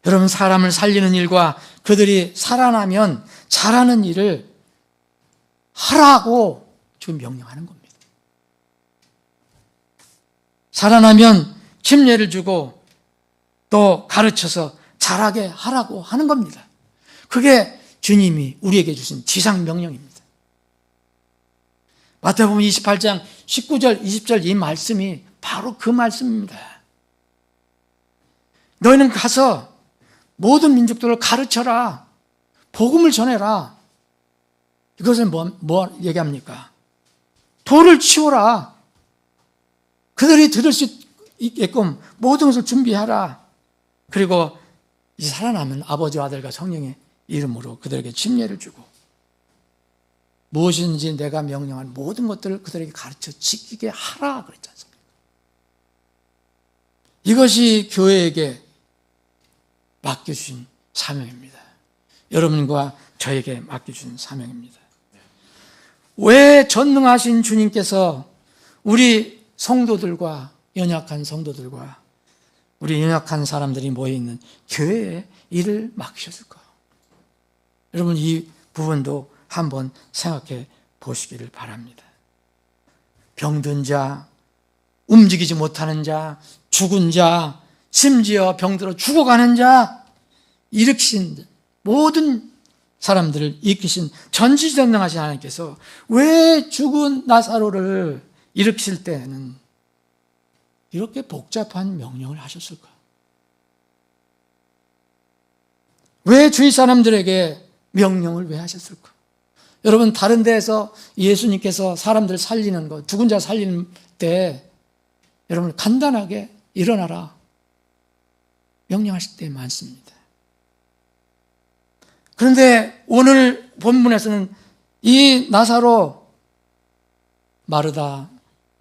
여러분, 사람을 살리는 일과 그들이 살아나면 잘하는 일을 하라고 지금 명령하는 겁니다. 살아나면 침례를 주고 또 가르쳐서 잘하게 하라고 하는 겁니다. 그게 주님이 우리에게 주신 지상명령입니다. 마태복음 28장 19절, 20절 이 말씀이 바로 그 말씀입니다. 너희는 가서 모든 민족들을 가르쳐라. 복음을 전해라. 이것은 뭐 얘기합니까? 돌을 치워라. 그들이 들을 수 있게끔 모든 것을 준비하라. 그리고 이제 살아나면 아버지와 아들과 성령의 이름으로 그들에게 침례를 주고 무엇인지 내가 명령한 모든 것들을 그들에게 가르쳐 지키게 하라 그랬지 않습니까? 이것이 교회에게 맡겨주신 사명입니다. 여러분과 저에게 맡겨주신 사명입니다. 왜 전능하신 주님께서 우리 성도들과 연약한 성도들과 우리 연약한 사람들이 모여있는 교회에 일을 맡기셨을까? 여러분, 이 부분도 한번 생각해 보시기를 바랍니다. 병든 자, 움직이지 못하는 자, 죽은 자, 심지어 병들어 죽어가는 자, 일으키신 모든 사람들을 일으키신 전지전능하신 하나님께서 왜 죽은 나사로를 일으키실 때는 이렇게 복잡한 명령을 하셨을까? 왜 주위 사람들에게 명령을 왜 하셨을까? 여러분, 다른 데에서 예수님께서 사람들 살리는 거, 죽은 자 살리는 때 여러분 간단하게 일어나라 명령하실 때 많습니다. 그런데 오늘 본문에서는 이 나사로, 마르다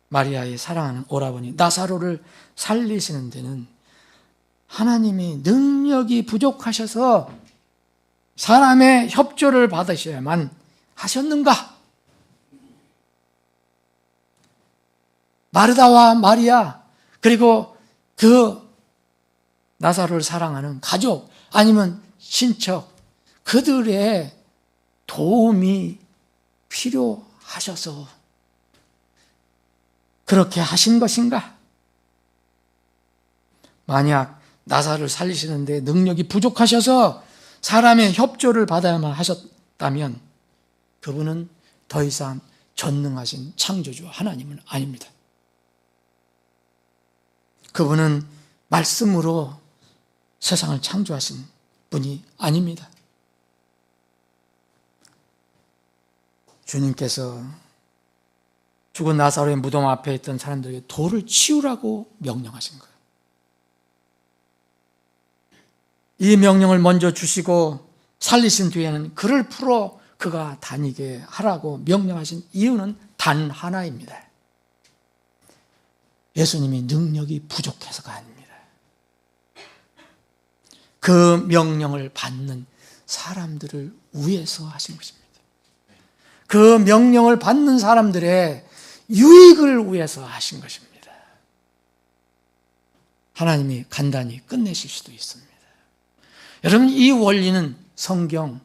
마리아의 사랑하는 오라버니 나사로를 살리시는 데는 하나님이 능력이 부족하셔서 사람의 협조를 받으셔야만 하셨는가? 마르다와 마리아 그리고 그 나사로를 사랑하는 가족 아니면 친척 그들의 도움이 필요하셔서 그렇게 하신 것인가? 만약 나사로를 살리시는데 능력이 부족하셔서 사람의 협조를 받아야만 하셨다면 그분은 더 이상 전능하신 창조주 하나님은 아닙니다. 그분은 말씀으로 세상을 창조하신 분이 아닙니다. 주님께서 죽은 나사로의 무덤 앞에 있던 사람들에게 돌을 치우라고 명령하신 거예요. 이 명령을 먼저 주시고 살리신 뒤에는 그를 풀어 그가 다니게 하라고 명령하신 이유는 단 하나입니다. 예수님이 능력이 부족해서가 아닙니다. 그 명령을 받는 사람들을 위해서 하신 것입니다. 그 명령을 받는 사람들의 유익을 위해서 하신 것입니다. 하나님이 간단히 끝내실 수도 있습니다. 여러분, 이 원리는 성경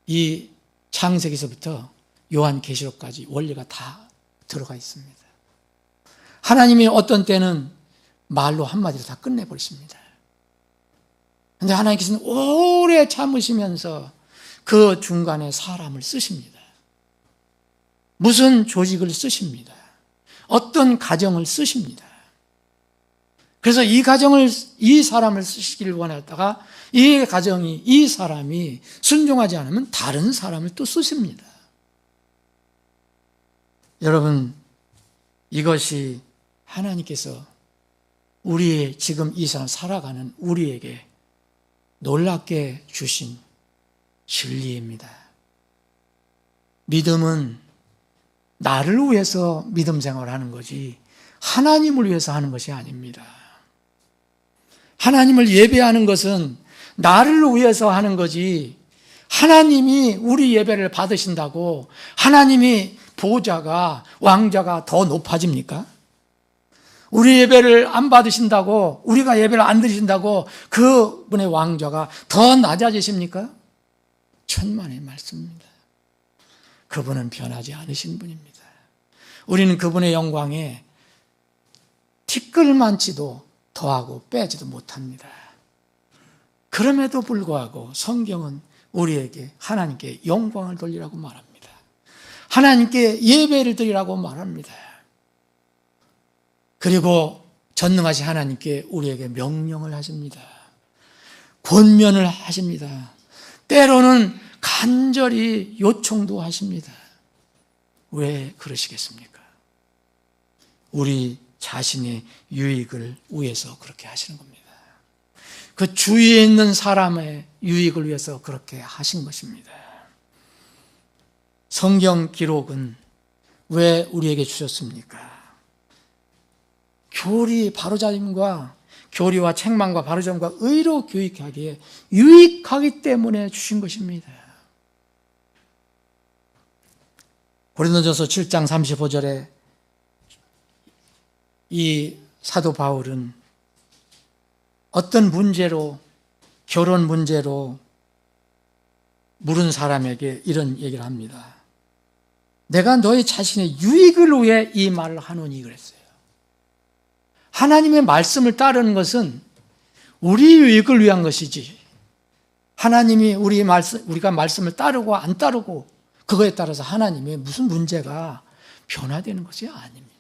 이 창세기서부터 요한계시록까지 원리가 다 들어가 있습니다. 하나님이 어떤 때는 말로 한마디로 다 끝내버리십니다. 그런데 하나님께서는 오래 참으시면서 그 중간에 사람을 쓰십니다. 무슨 조직을 쓰십니다. 어떤 가정을 쓰십니다. 그래서 이 가정을, 이 사람을 쓰시기를 원했다가 이 가정이, 이 사람이 순종하지 않으면 다른 사람을 또 쓰십니다. 여러분, 이것이 하나님께서 우리의 지금 이 사람 살아가는 우리에게 놀랍게 주신 진리입니다. 믿음은 나를 위해서 믿음 생활을 하는 거지 하나님을 위해서 하는 것이 아닙니다. 하나님을 예배하는 것은 나를 위해서 하는 거지, 하나님이 우리 예배를 받으신다고 하나님이 보좌가, 왕자가 더 높아집니까? 우리 예배를 안 받으신다고, 우리가 예배를 안 드리신다고 그분의 왕자가 더 낮아지십니까? 천만의 말씀입니다. 그분은 변하지 않으신 분입니다. 우리는 그분의 영광에 티끌만치도 더하고 빼지도 못합니다. 그럼에도 불구하고 성경은 우리에게 하나님께 영광을 돌리라고 말합니다. 하나님께 예배를 드리라고 말합니다. 그리고 전능하신 하나님께 우리에게 명령을 하십니다. 권면을 하십니다. 때로는 간절히 요청도 하십니다. 왜 그러시겠습니까? 우리 자신의 유익을 위해서 그렇게 하시는 겁니다. 그 주위에 있는 사람의 유익을 위해서 그렇게 하신 것입니다. 성경 기록은 왜 우리에게 주셨습니까? 교리와 책망과 바로잡음과 의로 교육하기에 유익하기 때문에 주신 것입니다. 고린도전서 7장 35절에 이 사도 바울은 어떤 문제로, 결혼 문제로 물은 사람에게 이런 얘기를 합니다. 내가 너희 자신의 유익을 위해 이 말을 하노니 그랬어요. 하나님의 말씀을 따르는 것은 우리 유익을 위한 것이지, 하나님이 우리가 말씀을 따르고 안 따르고 그거에 따라서 하나님의 무슨 문제가 변화되는 것이 아닙니다.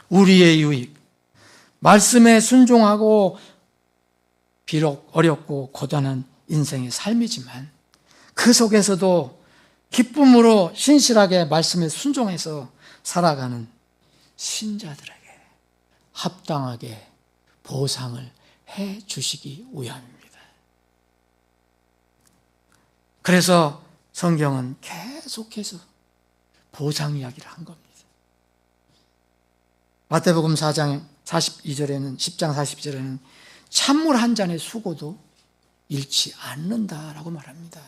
우리의 유익, 말씀에 순종하고 비록 어렵고 고단한 인생의 삶이지만 그 속에서도 기쁨으로 신실하게 말씀에 순종해서 살아가는 신자들에게 합당하게 보상을 해 주시기 위함입니다. 그래서 성경은 계속해서 보상 이야기를 한 겁니다. 마태복음 4장 42절에는, 10장 42절에는 찬물 한 잔의 수고도 잃지 않는다라고 말합니다.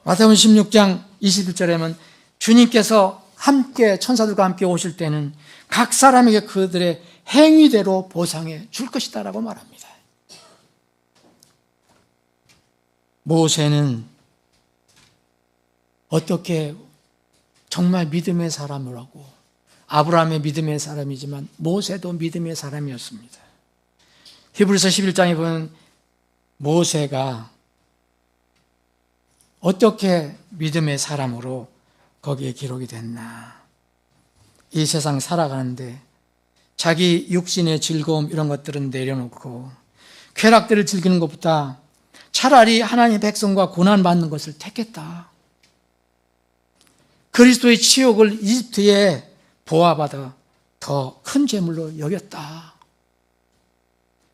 마태복음 16장 21절에는 주님께서 함께 천사들과 함께 오실 때는 각 사람에게 그들의 행위대로 보상해 줄 것이다라고 말합니다. 모세는 어떻게 정말 믿음의 사람이라고, 아브라함의 믿음의 사람이지만 모세도 믿음의 사람이었습니다. 히브리서 11장에 보면 모세가 어떻게 믿음의 사람으로 거기에 기록이 됐나. 이 세상 살아가는데 자기 육신의 즐거움 이런 것들은 내려놓고 쾌락들을 즐기는 것보다 차라리 하나님의 백성과 고난받는 것을 택했다. 그리스도의 치욕을 이집트에 보아받아 더 큰 재물로 여겼다.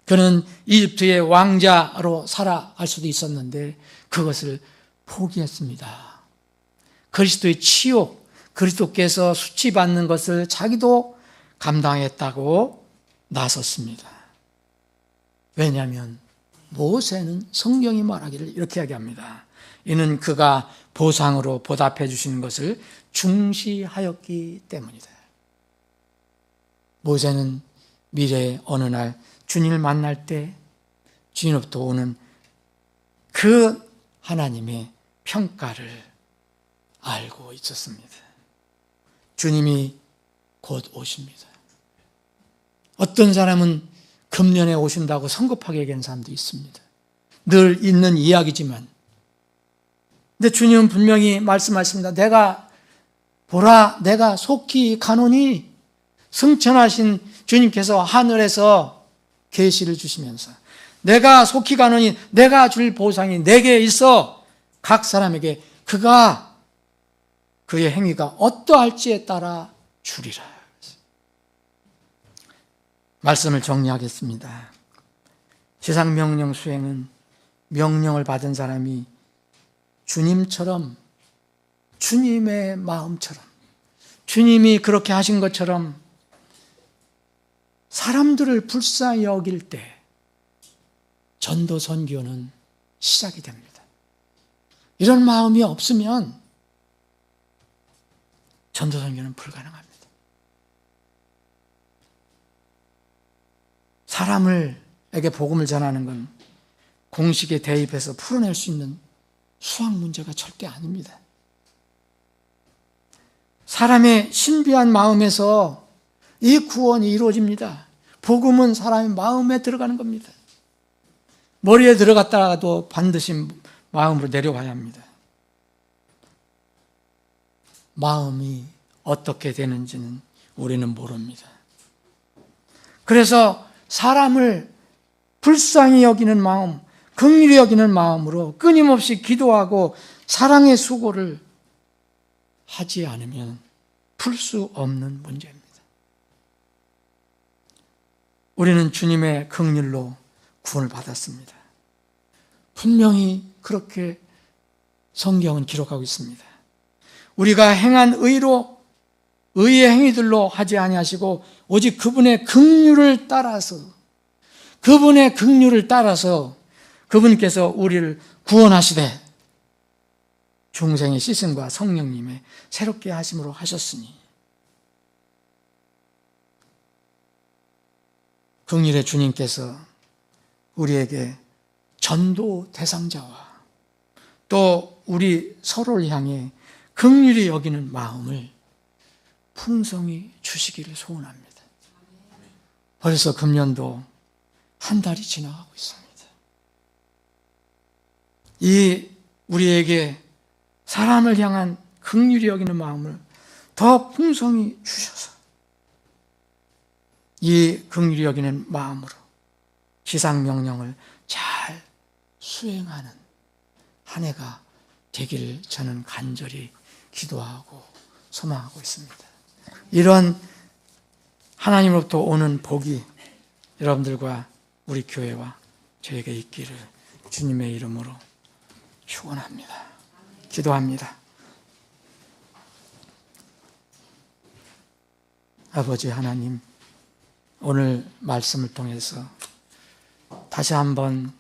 그는 이집트의 왕자로 살아갈 수도 있었는데 그것을 포기했습니다. 그리스도의 치욕, 그리스도께서 수치받는 것을 자기도 감당했다고 나섰습니다. 왜냐하면 모세는 성경이 말하기를 이렇게 이야기합니다. 이는 그가 보상으로 보답해 주시는 것을 중시하였기 때문이다. 모세는 미래의 어느 날 주님을 만날 때 주님으로부터 오는 그 하나님의 평가를 알고 있었습니다. 주님이 곧 오십니다. 어떤 사람은 금년에 오신다고 성급하게 얘기하는 사람도 있습니다. 늘 있는 이야기지만, 근데 주님은 분명히 말씀하십니다. 내가 속히 가노니, 승천하신 주님께서 하늘에서 계시를 주시면서 내가 속히 가노니 내가 줄 보상이 내게 있어 각 사람에게 그의 행위가 어떠할지에 따라 주리라. 말씀을 정리하겠습니다. 세상 명령 수행은 명령을 받은 사람이 주님처럼, 주님의 마음처럼, 주님이 그렇게 하신 것처럼 사람들을 불쌍히 여길 때 전도 선교는 시작이 됩니다. 이런 마음이 없으면 전도 선교는 불가능합니다. 사람에게 복음을 전하는 건 공식에 대입해서 풀어낼 수 있는 수학 문제가 절대 아닙니다. 사람의 신비한 마음에서 이 구원이 이루어집니다. 복음은 사람의 마음에 들어가는 겁니다. 머리에 들어갔다가도 반드시 마음으로 내려와야 합니다. 마음이 어떻게 되는지는 우리는 모릅니다. 그래서 사람을 불쌍히 여기는 마음, 긍휼히 여기는 마음으로 끊임없이 기도하고 사랑의 수고를 하지 않으면 풀 수 없는 문제입니다. 우리는 주님의 긍휼로 구원을 받았습니다. 분명히 그렇게 성경은 기록하고 있습니다. 우리가 행한 의의 행위들로 하지 아니하시고 오직 그분의 긍휼을 따라서 그분께서 우리를 구원하시되 중생의 시승과 성령님의 새롭게 하심으로 하셨으니 긍휼의 주님께서 우리에게 전도 대상자와 또 우리 서로를 향해 긍휼히 여기는 마음을 풍성히 주시기를 소원합니다. 벌써 금년도 한 달이 지나가고 있습니다. 이 우리에게 사람을 향한 긍휼히 여기는 마음을 더 풍성히 주셔서 이 긍휼히 여기는 마음으로 지상명령을 잘 수행하는 한 해가 되기를 저는 간절히 기도하고 소망하고 있습니다. 이런 하나님으로부터 오는 복이 여러분들과 우리 교회와 저에게 있기를 주님의 이름으로 축원합니다. 기도합니다. 아버지 하나님, 오늘 말씀을 통해서 다시 한번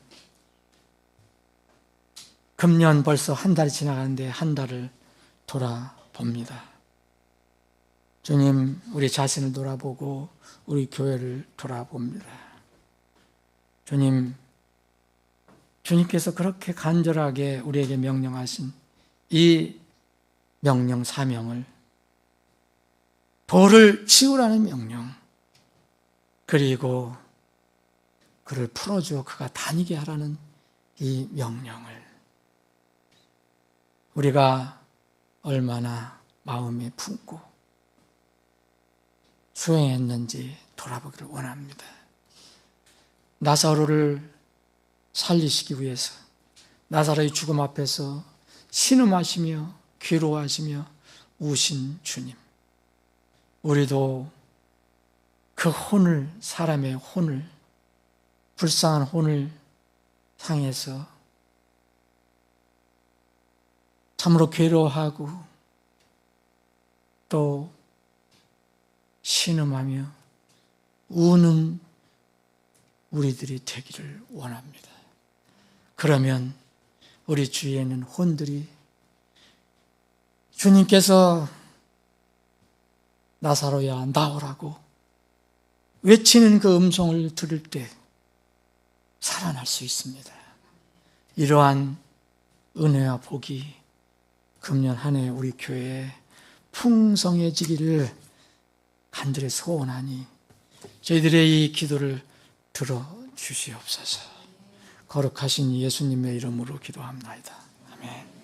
금년 벌써 한 달이 지나가는데 한 달을 돌아봅니다. 주님, 우리 자신을 돌아보고 우리 교회를 돌아봅니다. 주님께서 그렇게 간절하게 우리에게 명령하신 이 명령 사명을 돌을 치우라는 명령, 그리고 그를 풀어주어 그가 다니게 하라는 이 명령을 우리가 얼마나 마음에 품고 수행했는지 돌아보기를 원합니다. 나사로를 살리시기 위해서 나사로의 죽음 앞에서 신음하시며 괴로워하시며 우신 주님, 우리도 그 혼을, 사람의 혼을, 불쌍한 혼을 향해서 참으로 괴로워하고 또 신음하며 우는 우리들이 되기를 원합니다. 그러면 우리 주위에는 혼들이 주님께서 나사로야 나오라고 외치는 그 음성을 들을 때 살아날 수 있습니다. 이러한 은혜와 복이 금년 한 해 우리 교회에 풍성해지기를 간절히 소원하니 저희들의 이 기도를 들어주시옵소서. 거룩하신 예수님의 이름으로 기도합나이다. 아멘.